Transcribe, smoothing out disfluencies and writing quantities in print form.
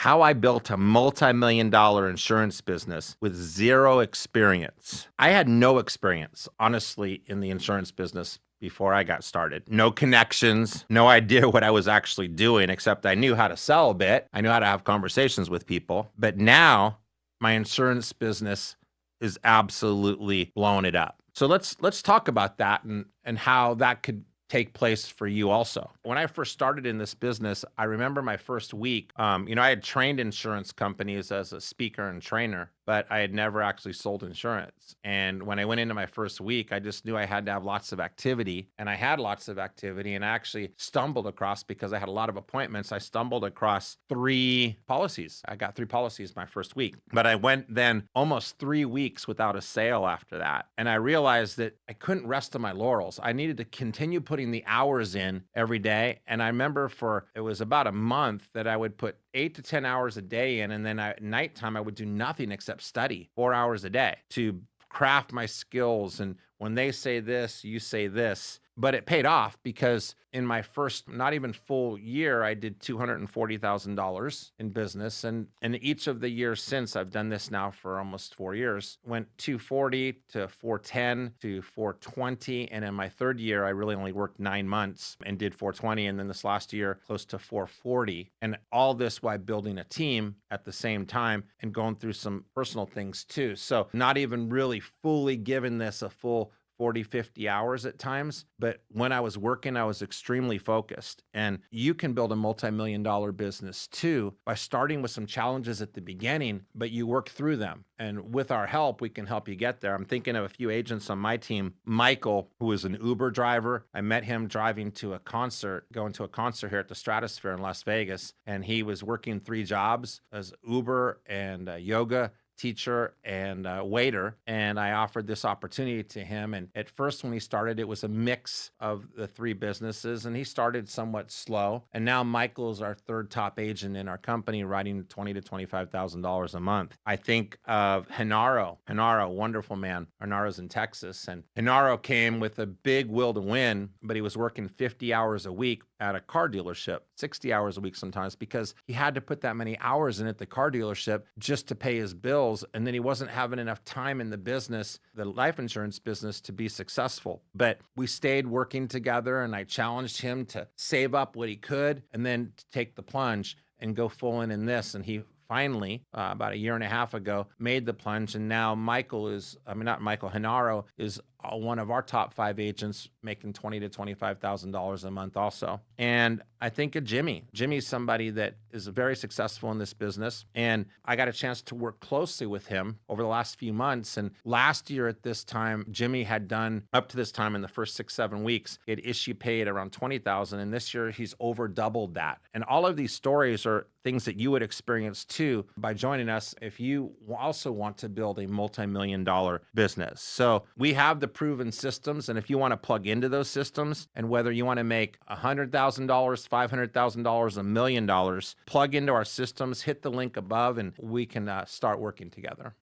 how I built a multi-million dollar insurance business with zero experience. I had no experience, honestly, in the insurance business before I got started. No connections, no idea what I was actually doing, except I knew how to sell a bit. I knew how to have conversations with people. But now my insurance business is absolutely blowing it up. So let's talk about that and how that could take place for you also. When I first started in this business, I remember my first week, I had trained insurance companies as a speaker and trainer, but I had never actually sold insurance. And when I went into my first week, I just knew I had to have lots of activity, and I had lots of activity, and I actually stumbled across, because I had a lot of appointments, I stumbled across 3 policies. I got 3 policies my first week, but I went then almost 3 weeks without a sale after that. And I realized that I couldn't rest on my laurels. I needed to continue putting the hours in every day. And I remember it was about a month that I would put 8 to 10 hours a day in. And then at nighttime, I would do nothing except study 4 hours a day to craft my skills. And when they say this, you say this. But it paid off, because in my first, not even full year, I did $240,000 in business. And each of the years since, I've done this now for almost 4 years, went 240 to 410 to 420. And in my third year, I really only worked 9 months and did 420. And then this last year, close to 440. And all this while building a team at the same time and going through some personal things too. So not even really fully giving this a full 40, 50 hours at times. But when I was working, I was extremely focused. And you can build a multi-million dollar business too by starting with some challenges at the beginning, but you work through them. And with our help, we can help you get there. I'm thinking of a few agents on my team. Michael, who is an Uber driver. I met him driving to a concert, going to a concert here at the Stratosphere in Las Vegas. And he was working 3 jobs as Uber and yoga teacher and waiter, and I offered this opportunity to him. And at first, when he started, it was a mix of the 3 businesses, and he started somewhat slow. And now Michael is our 3rd top agent in our company, writing $20,000 to $25,000 a month. I think of Henaro, wonderful man. Henaro's in Texas, and Henaro came with a big will to win, but he was working 50 hours a week at a car dealership, 60 hours a week sometimes, because he had to put that many hours in at the car dealership just to pay his bills. And then he wasn't having enough time in the business, the life insurance business, to be successful. But we stayed working together, and I challenged him to save up what he could and then to take the plunge and go full in this. And he finally, about a year and a half ago, made the plunge. And now Henaro is one of our top 5 agents, making $20,000 to $25,000 a month also. And I think of Jimmy. Jimmy's somebody that is very successful in this business. And I got a chance to work closely with him over the last few months. And last year at this time, Jimmy had done, up to this time in the first 6, 7 weeks, he had issue paid around $20,000. And this year he's over doubled that. And all of these stories are things that you would experience too by joining us if you also want to build a multi-million dollar business. So we have the proven systems. And if you want to plug into those systems, and whether you want to make $100,000, $500,000, $1 million, plug into our systems, hit the link above, and we can start working together.